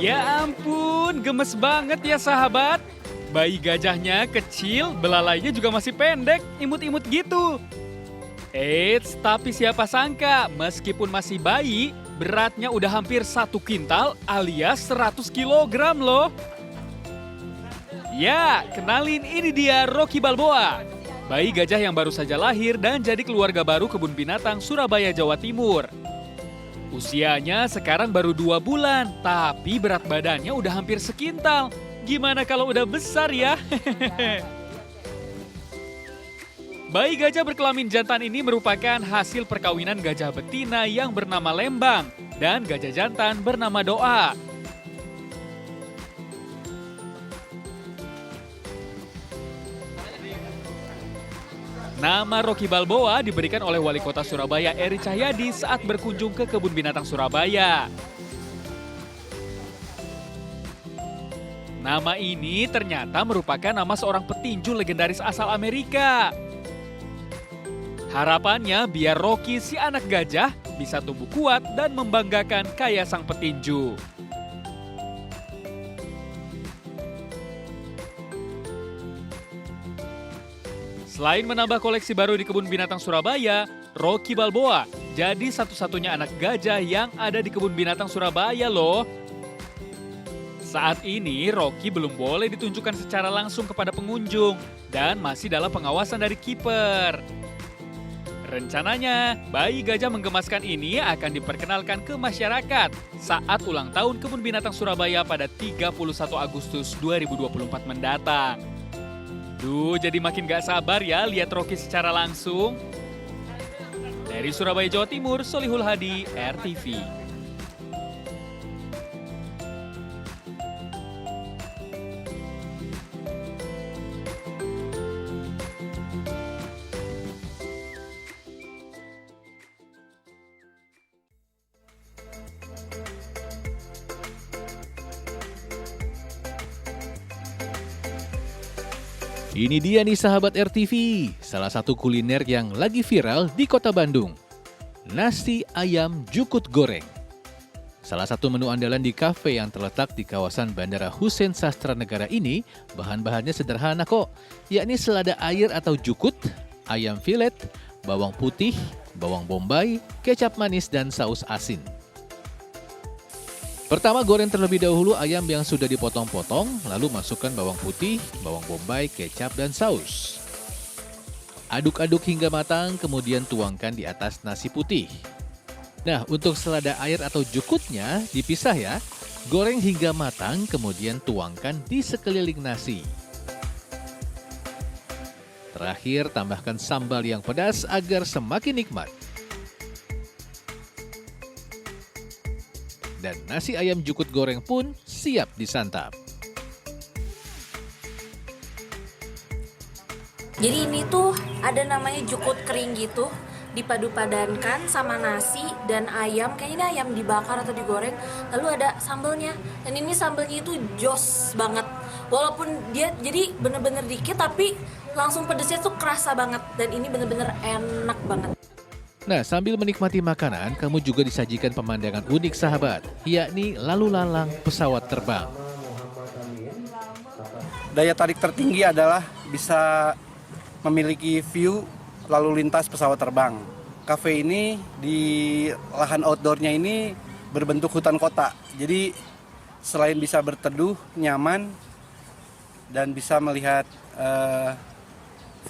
Ya ampun, gemes banget ya sahabat. Bayi gajahnya kecil, belalainya juga masih pendek, imut-imut gitu. Eits, tapi siapa sangka meskipun masih bayi, beratnya udah hampir 1 kintal alias 100 kilogram loh. Ya, kenalin ini dia Rocky Balboa. Bayi gajah yang baru saja lahir dan jadi keluarga baru Kebun Binatang Surabaya, Jawa Timur. Usianya sekarang baru 2 bulan, tapi berat badannya udah hampir sekintal. Gimana kalau udah besar ya? Bayi gajah berkelamin jantan ini merupakan hasil perkawinan gajah betina yang bernama Lembang dan gajah jantan bernama Doa. Nama Rocky Balboa diberikan oleh Wali Kota Surabaya Eri Cahyadi saat berkunjung ke Kebun Binatang Surabaya. Nama ini ternyata merupakan nama seorang petinju legendaris asal Amerika. Harapannya biar Rocky si anak gajah bisa tumbuh kuat dan membanggakan kayak sang petinju. Selain menambah koleksi baru di Kebun Binatang Surabaya, Rocky Balboa jadi satu-satunya anak gajah yang ada di Kebun Binatang Surabaya loh. Saat ini Rocky belum boleh ditunjukkan secara langsung kepada pengunjung dan masih dalam pengawasan dari kiper. Rencananya, bayi gajah menggemaskan ini akan diperkenalkan ke masyarakat saat ulang tahun Kebun Binatang Surabaya pada 31 Agustus 2024 mendatang. Duh, jadi makin gak sabar ya lihat Rocky secara langsung. Dari Surabaya, Jawa Timur, Solihul Hadi, RTV. Ini dia nih sahabat RTV, salah satu kuliner yang lagi viral di kota Bandung. Nasi ayam jukut goreng. Salah satu menu andalan di kafe yang terletak di kawasan Bandara Husein Sastra Negara ini, bahan-bahannya sederhana kok, yakni selada air atau jukut, ayam filet, bawang putih, bawang bombay, kecap manis, dan saus asin. Pertama, goreng terlebih dahulu ayam yang sudah dipotong-potong, lalu masukkan bawang putih, bawang bombay, kecap, dan saus. Aduk-aduk hingga matang, kemudian tuangkan di atas nasi putih. Nah, untuk selada air atau jukutnya dipisah ya. Goreng hingga matang, kemudian tuangkan di sekeliling nasi. Terakhir, tambahkan sambal yang pedas agar semakin nikmat. Dan nasi ayam jukut goreng pun siap disantap. Jadi ini tuh ada namanya jukut kering gitu, dipadu-padankan sama nasi dan ayam, kayaknya ini ayam dibakar atau digoreng, lalu ada sambelnya. Dan ini sambelnya itu jos banget. Walaupun dia jadi bener-bener dikit tapi langsung pedesnya tuh kerasa banget dan ini bener-bener enak banget. Nah, sambil menikmati makanan, kamu juga disajikan pemandangan unik sahabat, yakni lalu lalang pesawat terbang. Daya tarik tertinggi adalah bisa memiliki view lalu lintas pesawat terbang. Cafe ini di lahan outdoornya ini berbentuk hutan kota. Jadi selain bisa berteduh, nyaman, dan bisa melihat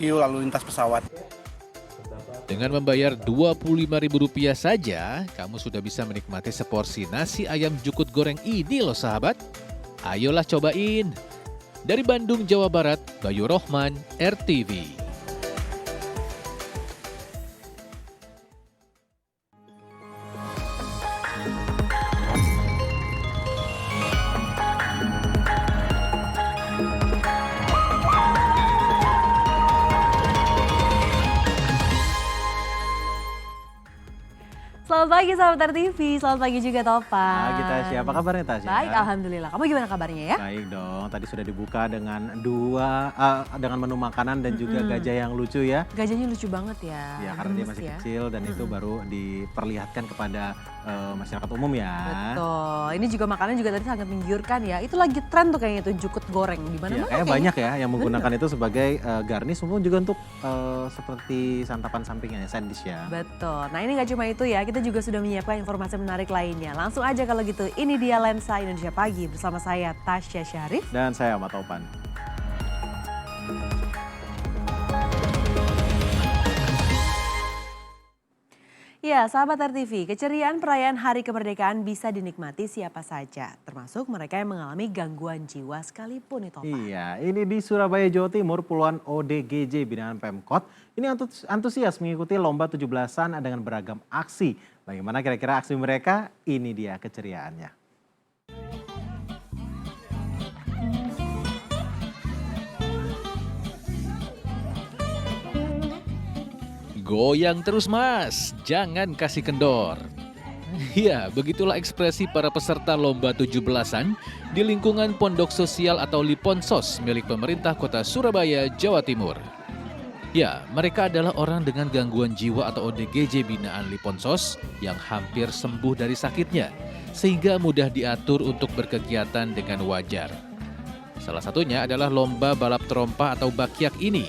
view lalu lintas pesawat. Dengan membayar Rp25.000 saja, kamu sudah bisa menikmati seporsi nasi ayam jukut goreng ini loh sahabat. Ayolah cobain. Dari Bandung, Jawa Barat, Bayu Rohman, RTV. Selamat pagi sahabat RTV, selamat pagi juga Topan. Pagi Tasya, apa kabarnya Tasya? Baik, alhamdulillah. Kamu gimana kabarnya ya? Baik dong, tadi sudah dibuka dengan dengan menu makanan dan juga gajah yang lucu ya. Gajahnya lucu banget ya. Ya karena dia masih kecil dan itu baru diperlihatkan kepada masyarakat umum ya. Betul, ini juga makanan juga tadi sangat menggiurkan ya. Itu lagi tren tuh kayaknya tuh jukut goreng di Iya, mana-mana. kayak banyak ya yang menggunakan itu sebagai garnish, umum juga untuk seperti santapan sampingnya, side dish ya. Betul, nah ini gak cuma itu ya, kita juga sudah menyiapkan informasi menarik lainnya. Langsung aja kalau gitu, ini dia Lensa Indonesia Pagi bersama saya Tasya Syarif. Dan saya Ahmad Taufan. Ya, sahabat RTV, keceriaan perayaan Hari Kemerdekaan bisa dinikmati siapa saja, termasuk mereka yang mengalami gangguan jiwa sekalipun itu. Iya, ini di Surabaya, Jawa Timur, puluhan ODGJ binaan Pemkot ini antusias mengikuti lomba 17-an dengan beragam aksi. Bagaimana kira-kira aksi mereka? Ini dia keceriaannya. Goyang terus mas, jangan kasih kendor. Ya, begitulah ekspresi para peserta lomba 17-an di lingkungan Pondok Sosial atau Liponsos milik pemerintah kota Surabaya, Jawa Timur. Ya, mereka adalah orang dengan gangguan jiwa atau ODGJ binaan Liponsos yang hampir sembuh dari sakitnya, sehingga mudah diatur untuk berkegiatan dengan wajar. Salah satunya adalah lomba balap trompa atau bakyak ini,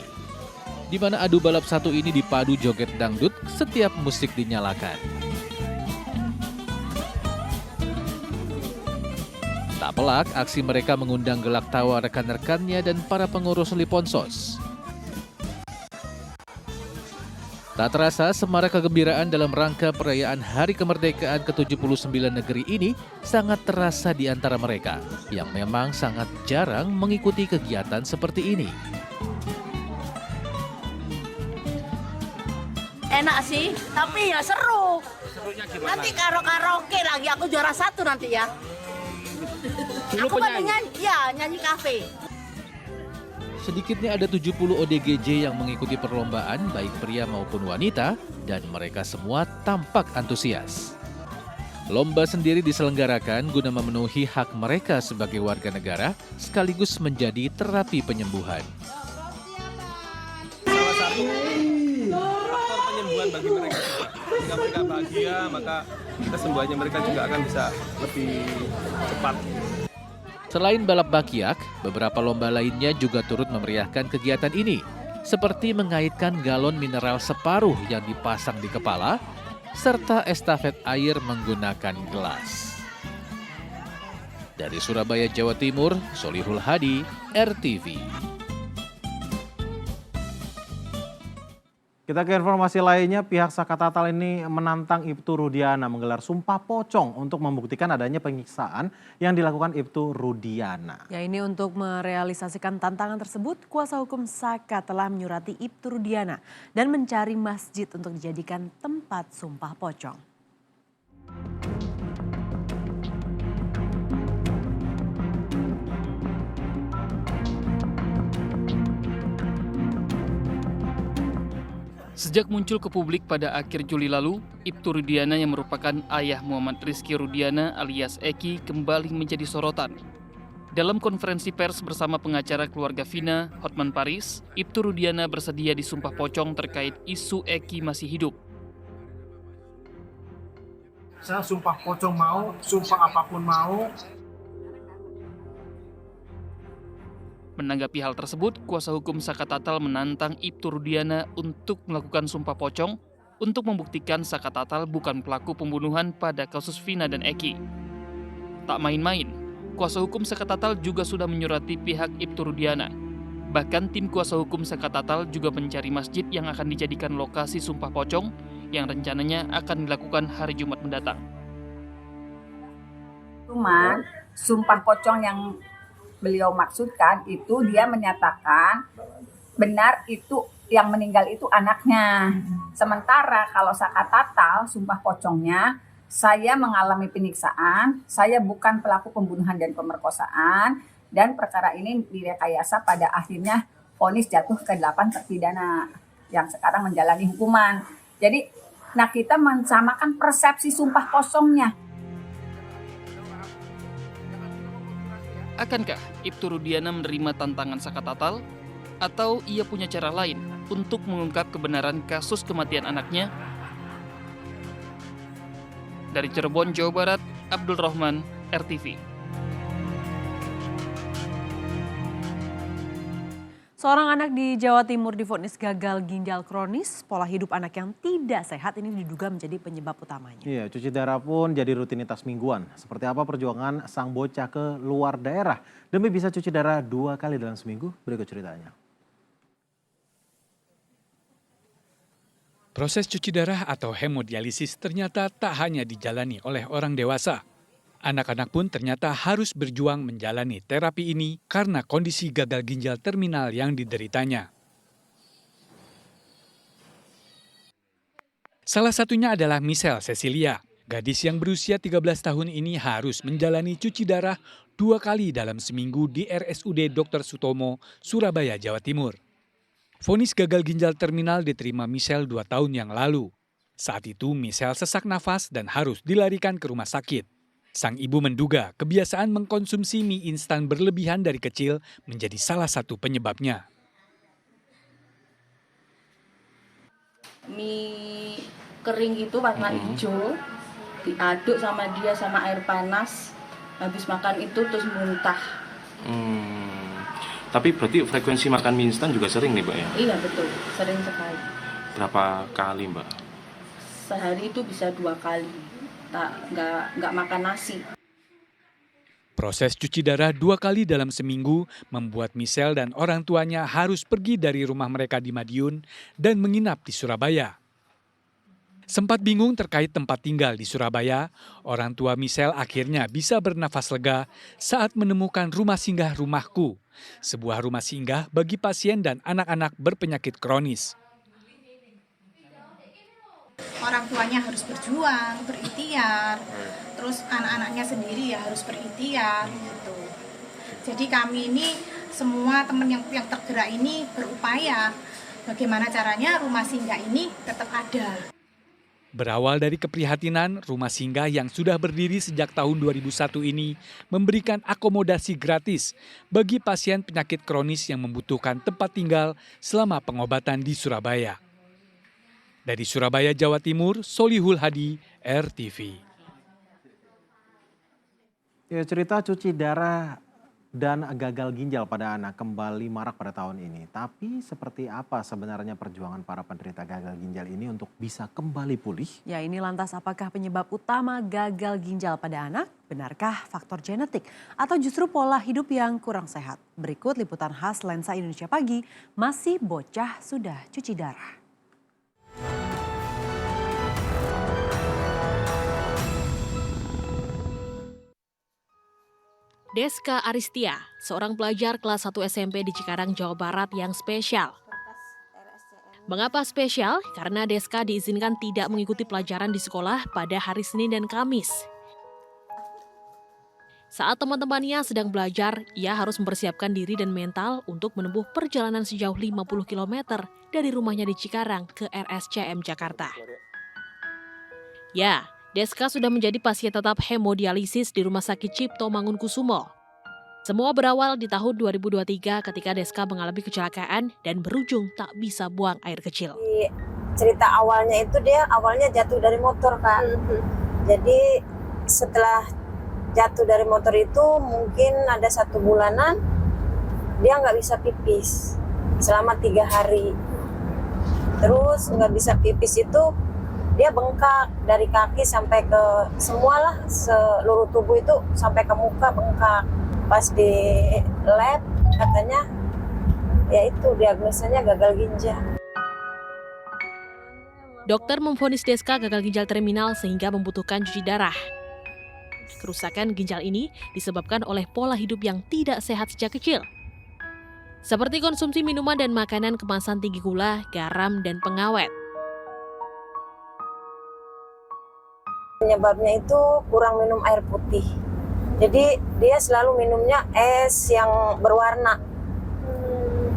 di mana adu balap satu ini dipadu joget dangdut setiap musik dinyalakan. Tak pelak, aksi mereka mengundang gelak tawa rekan-rekannya dan para pengurus Liponsos. Tak terasa, semarak kegembiraan dalam rangka perayaan Hari Kemerdekaan ke-79 negeri ini sangat terasa di antara mereka, yang memang sangat jarang mengikuti kegiatan seperti ini. Enak sih, tapi ya seru. Nanti karaoke lagi, aku juara 1 nanti ya. Aku kan nyanyi kafe. Sedikitnya ada 70 ODGJ yang mengikuti perlombaan, baik pria maupun wanita, dan mereka semua tampak antusias. Lomba sendiri diselenggarakan guna memenuhi hak mereka sebagai warga negara, sekaligus menjadi terapi penyembuhan. Salah satu faktor penyembuhan bagi mereka juga. Jika mereka bahagia, maka kesembuhannya mereka juga akan bisa lebih cepat. Selain balap bakyak, beberapa lomba lainnya juga turut memeriahkan kegiatan ini, seperti mengaitkan galon mineral separuh yang dipasang di kepala, serta estafet air menggunakan gelas. Dari Surabaya, Jawa Timur, Solihul Hadi, RTV. Kita ke informasi lainnya, pihak Sakatatal ini menantang Ibtu Rudiana menggelar sumpah pocong untuk membuktikan adanya penyiksaan yang dilakukan Ibtu Rudiana. Ya, ini untuk merealisasikan tantangan tersebut, kuasa hukum Saka telah menyurati Ibtu Rudiana dan mencari masjid untuk dijadikan tempat sumpah pocong. Sejak muncul ke publik pada akhir Juli lalu, Ibtu Rudiana yang merupakan ayah Muhammad Rizky Rudiana alias Eki kembali menjadi sorotan. Dalam konferensi pers bersama pengacara keluarga Vina, Hotman Paris, Ibtu Rudiana bersedia disumpah pocong terkait isu Eki masih hidup. Saya sumpah pocong mau, sumpah apapun mau. Menanggapi hal tersebut, kuasa hukum Sakatatal menantang Ibtu Rudiana untuk melakukan sumpah pocong untuk membuktikan Sakatatal bukan pelaku pembunuhan pada kasus Vina dan Eki. Tak main-main, kuasa hukum Sakatatal juga sudah menyurati pihak Ibtu Rudiana. Bahkan tim kuasa hukum Sakatatal juga mencari masjid yang akan dijadikan lokasi sumpah pocong yang rencananya akan dilakukan hari Jumat mendatang. Cuma sumpah pocong yang beliau maksudkan itu dia menyatakan benar itu yang meninggal itu anaknya. Sementara kalau Sakatatal sumpah pocongnya, saya mengalami penyiksaan, saya bukan pelaku pembunuhan dan pemerkosaan, dan perkara ini direkayasa pada akhirnya vonis jatuh ke 8 terpidana yang sekarang menjalani hukuman. Jadi Nah, kita mensamakan persepsi sumpah kosongnya. Akankah Ibtu Rudiana menerima tantangan Saka Tatal? Atau ia punya cara lain untuk mengungkap kebenaran kasus kematian anaknya? Dari Cirebon, Jawa Barat, Abdul Rahman, RTV. Seorang anak di Jawa Timur divonis gagal ginjal kronis. Pola hidup anak yang tidak sehat ini diduga menjadi penyebab utamanya. Iya, cuci darah pun jadi rutinitas mingguan. Seperti apa perjuangan sang bocah ke luar daerah demi bisa cuci darah 2 kali dalam seminggu? Berikut ceritanya. Proses cuci darah atau hemodialisis ternyata tak hanya dijalani oleh orang dewasa. Anak-anak pun ternyata harus berjuang menjalani terapi ini karena kondisi gagal ginjal terminal yang dideritanya. Salah satunya adalah Michelle Cecilia. Gadis yang berusia 13 tahun ini harus menjalani cuci darah 2 kali dalam seminggu di RSUD Dr. Sutomo, Surabaya, Jawa Timur. Vonis gagal ginjal terminal diterima Michelle 2 tahun yang lalu. Saat itu Michelle sesak nafas dan harus dilarikan ke rumah sakit. Sang ibu menduga kebiasaan mengkonsumsi mie instan berlebihan dari kecil menjadi salah satu penyebabnya. Mie kering itu warna hijau, diaduk sama dia sama air panas, habis makan itu terus muntah. Tapi berarti frekuensi makan mie instan juga sering nih Mbak ya? Iya betul, sering sekali. Berapa kali Mbak? Sehari itu bisa 2 kali. Nggak makan nasi. Proses cuci darah 2 kali dalam seminggu membuat Michelle dan orang tuanya harus pergi dari rumah mereka di Madiun dan menginap di Surabaya. Sempat bingung terkait tempat tinggal di Surabaya, orang tua Michelle akhirnya bisa bernafas lega saat menemukan Rumah Singgah Rumahku, sebuah rumah singgah bagi pasien dan anak-anak berpenyakit kronis. Orang tuanya harus berjuang, berikhtiar, terus anak-anaknya sendiri ya harus berikhtiar gitu. Jadi kami ini semua teman yang tergerak ini berupaya bagaimana caranya rumah singgah ini tetap ada. Berawal dari keprihatinan, rumah singgah yang sudah berdiri sejak tahun 2001 ini memberikan akomodasi gratis bagi pasien penyakit kronis yang membutuhkan tempat tinggal selama pengobatan di Surabaya. Dari Surabaya, Jawa Timur, Solihul Hadi, RTV. Ya, cerita cuci darah dan gagal ginjal pada anak kembali marak pada tahun ini. Tapi seperti apa sebenarnya perjuangan para penderita gagal ginjal ini untuk bisa kembali pulih? Ya, ini lantas apakah penyebab utama gagal ginjal pada anak? Benarkah faktor genetik atau justru pola hidup yang kurang sehat? Berikut liputan khas Lensa Indonesia Pagi, masih bocah sudah cuci darah. Deska Aristia, seorang pelajar kelas 1 SMP di Cikarang, Jawa Barat yang spesial. Mengapa spesial? Karena Deska diizinkan tidak mengikuti pelajaran di sekolah pada hari Senin dan Kamis. Saat teman-temannya sedang belajar, ia harus mempersiapkan diri dan mental untuk menempuh perjalanan sejauh 50 km dari rumahnya di Cikarang ke RSCM Jakarta. Ya, Deska sudah menjadi pasien tetap hemodialisis di Rumah Sakit Cipto Mangunkusumo. Semua berawal di tahun 2023 ketika Deska mengalami kecelakaan dan berujung tak bisa buang air kecil. Cerita awalnya itu dia awalnya jatuh dari motor, Kak. Jadi setelah jatuh dari motor itu mungkin ada 1 bulanan dia nggak bisa pipis selama 3 hari. Terus nggak bisa pipis itu dia bengkak dari kaki sampai ke semualah, seluruh tubuh itu sampai ke muka bengkak. Pas di lab katanya ya itu diagnosanya gagal ginjal. Dokter memvonis Deska gagal ginjal terminal sehingga membutuhkan cuci darah. Kerusakan ginjal ini disebabkan oleh pola hidup yang tidak sehat sejak kecil. Seperti konsumsi minuman dan makanan kemasan tinggi gula, garam, dan pengawet. Penyebabnya itu kurang minum air putih. Jadi dia selalu minumnya es yang berwarna.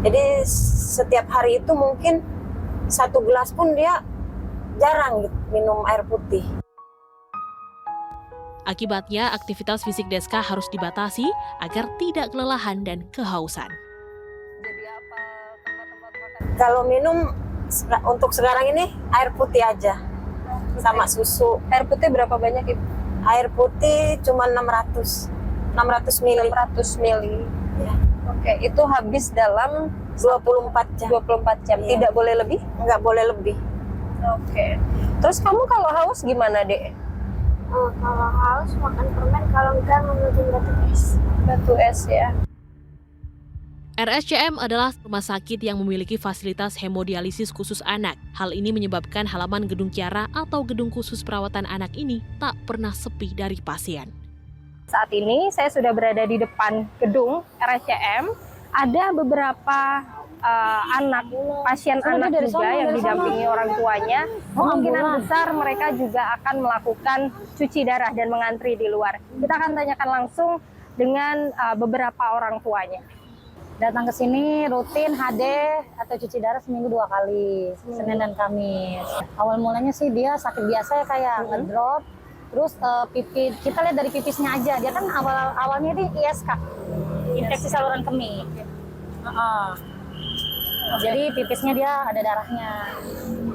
Jadi setiap hari itu mungkin 1 gelas pun dia jarang minum air putih. Akibatnya, aktivitas fisik Deska harus dibatasi agar tidak kelelahan dan kehausan. Kalau minum untuk sekarang ini air putih aja sama susu. Air putih berapa banyak Ibu? Air putih cuma 600 mili. 600 mili. Ya. Oke, itu habis dalam 24 jam. 24 jam. Iya. Tidak boleh lebih? Nggak boleh lebih. Oke. Terus kamu kalau haus gimana, Dek? Kalau haus makan permen, kalau enggak minum batu es. Batu es ya. RSCM adalah rumah sakit yang memiliki fasilitas hemodialisis khusus anak. Hal ini menyebabkan halaman gedung Kiara atau gedung khusus perawatan anak ini tak pernah sepi dari pasien. Saat ini saya sudah berada di depan gedung RSCM. Ada beberapa pasien anak juga yang didampingi orang tuanya. Kemungkinan besar mereka juga akan melakukan cuci darah dan mengantri di luar. Kita akan tanyakan langsung dengan beberapa orang tuanya. Datang ke sini rutin HD atau cuci darah seminggu 2 kali, Senin dan Kamis. Awal mulanya sih dia sakit biasa ya, kayak ngedrop. Terus pipi, kita lihat dari pipisnya aja, dia kan awalnya di ISK, infeksi saluran kemih. Jadi pipisnya dia ada darahnya.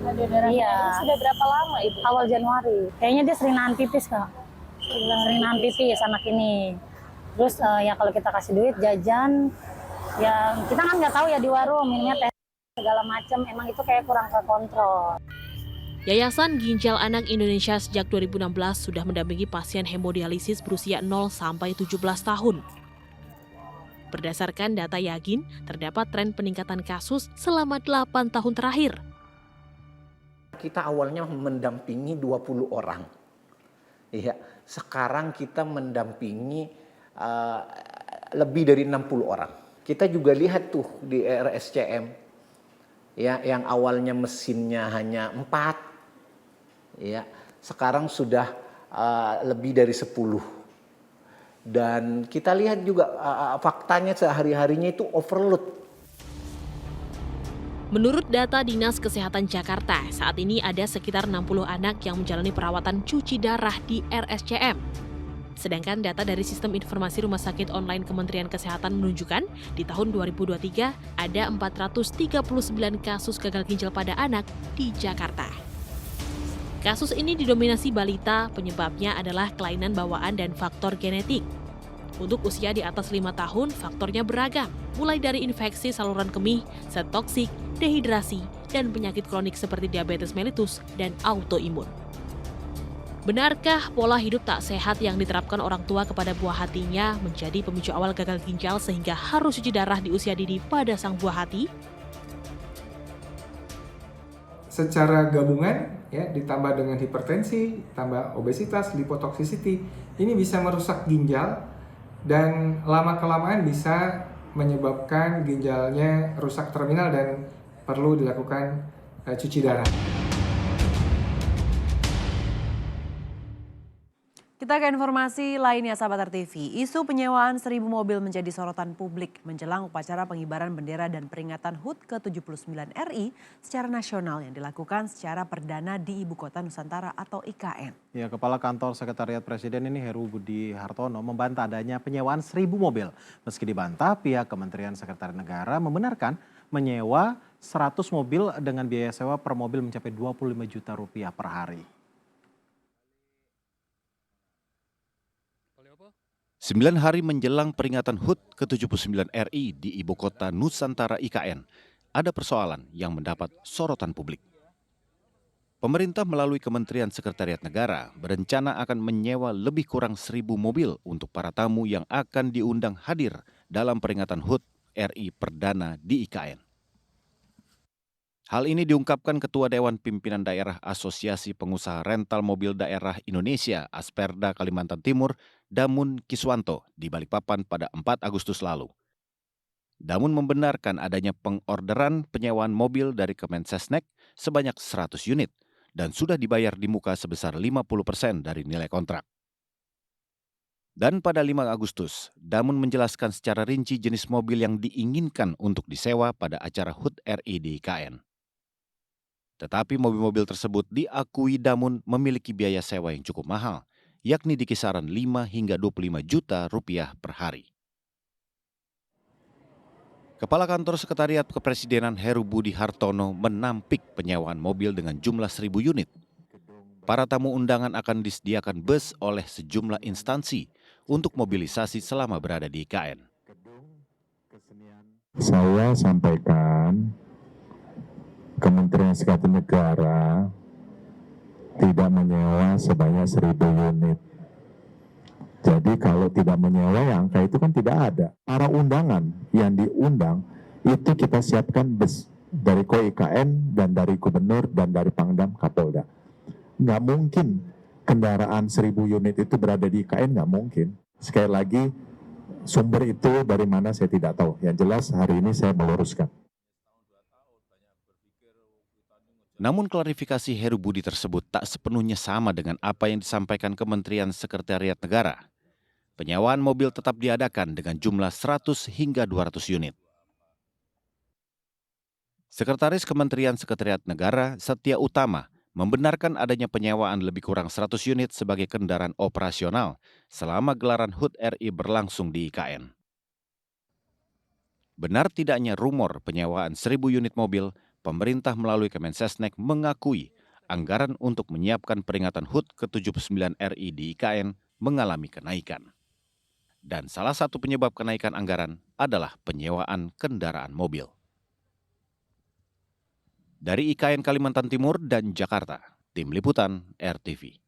Ada darahnya. Iya. Sudah berapa lama Ibu? Awal Januari. Kayaknya dia sering nahan pipis Kak. Sering nahan pipis anak ini. Terus ya kalau kita kasih duit jajan, ya kita kan nggak tahu ya di warung minumnya teh segala macam, emang itu kayak kurang terkontrol. Yayasan Ginjal Anak Indonesia sejak 2016 sudah mendampingi pasien hemodialisis berusia 0 sampai 17 tahun. Berdasarkan data Yagin, terdapat tren peningkatan kasus selama 8 tahun terakhir. Kita awalnya mendampingi 20 orang. Iya, sekarang kita mendampingi lebih dari 60 orang. Kita juga lihat tuh di RSCM, ya, yang awalnya mesinnya hanya 4, ya, sekarang sudah lebih dari 10. Dan kita lihat juga faktanya sehari-harinya itu overload. Menurut data Dinas Kesehatan Jakarta, saat ini ada sekitar 60 anak yang menjalani perawatan cuci darah di RSCM. Sedangkan data dari Sistem Informasi Rumah Sakit Online Kementerian Kesehatan menunjukkan di tahun 2023 ada 439 kasus gagal ginjal pada anak di Jakarta. Kasus ini didominasi balita, penyebabnya adalah kelainan bawaan dan faktor genetik. Untuk usia di atas 5 tahun, faktornya beragam, mulai dari infeksi saluran kemih, zat toksik, dehidrasi, dan penyakit kronik seperti diabetes mellitus dan autoimun. Benarkah pola hidup tak sehat yang diterapkan orang tua kepada buah hatinya menjadi pemicu awal gagal ginjal sehingga harus cuci darah di usia dini pada sang buah hati? Secara gabungan, ya, ditambah dengan hipertensi, tambah obesitas, lipotoxicity, ini bisa merusak ginjal dan lama-kelamaan bisa menyebabkan ginjalnya rusak terminal dan perlu dilakukan cuci darah. Kita ke informasi lainnya, sahabat RTV. Isu penyewaan 1000 mobil menjadi sorotan publik menjelang upacara pengibaran bendera dan peringatan HUT ke-79 RI secara nasional yang dilakukan secara perdana di Ibu Kota Nusantara atau IKN. Ya, Kepala Kantor Sekretariat Presiden ini Heru Budi Hartono membantah adanya penyewaan 1000 mobil. Meski dibantah, pihak Kementerian Sekretariat Negara membenarkan menyewa 100 mobil dengan biaya sewa per mobil mencapai Rp25 juta per hari. 9 hari menjelang peringatan HUT ke-79 RI di Ibu Kota Nusantara IKN, ada persoalan yang mendapat sorotan publik. Pemerintah melalui Kementerian Sekretariat Negara berencana akan menyewa lebih kurang 1000 mobil untuk para tamu yang akan diundang hadir dalam peringatan HUT RI Perdana di IKN. Hal ini diungkapkan Ketua Dewan Pimpinan Daerah Asosiasi Pengusaha Rental Mobil Daerah Indonesia Asperda Kalimantan Timur, Damun Kiswanto di Balikpapan pada 4 Agustus lalu. Damun membenarkan adanya pengorderan penyewaan mobil dari Kemensesnek sebanyak 100 unit dan sudah dibayar di muka sebesar 50% dari nilai kontrak. Dan pada 5 Agustus, Damun menjelaskan secara rinci jenis mobil yang diinginkan untuk disewa pada acara HUT RI di IKN. Tetapi mobil-mobil tersebut diakui Damun memiliki biaya sewa yang cukup mahal, yakni di kisaran 5 hingga 25 juta rupiah per hari. Kepala Kantor Sekretariat Kepresidenan Heru Budi Hartono menampik penyewaan mobil dengan jumlah 1.000 unit. Para tamu undangan akan disediakan bus oleh sejumlah instansi untuk mobilisasi selama berada di IKN. Saya sampaikan Kementerian Sekretariat Negara tidak menyewa sebanyak 1.000 unit. Jadi kalau tidak menyewa yang angka itu kan tidak ada. Para undangan yang diundang itu kita siapkan bus dari KOIKN dan dari Gubernur dan dari Pangdam Kapolda. Nggak mungkin kendaraan 1.000 unit itu berada di IKN, nggak mungkin. Sekali lagi sumber itu dari mana saya tidak tahu. Yang jelas hari ini saya meluruskan. Namun klarifikasi Heru Budi tersebut tak sepenuhnya sama dengan apa yang disampaikan Kementerian Sekretariat Negara. Penyewaan mobil tetap diadakan dengan jumlah 100 hingga 200 unit. Sekretaris Kementerian Sekretariat Negara Setia Utama membenarkan adanya penyewaan lebih kurang 100 unit sebagai kendaraan operasional selama gelaran HUT RI berlangsung di IKN. Benar tidaknya rumor penyewaan 1.000 unit mobil, pemerintah melalui Kemensesnek mengakui anggaran untuk menyiapkan peringatan HUT ke-79 RI di IKN mengalami kenaikan. Dan salah satu penyebab kenaikan anggaran adalah penyewaan kendaraan mobil. Dari IKN Kalimantan Timur dan Jakarta, Tim Liputan RTV.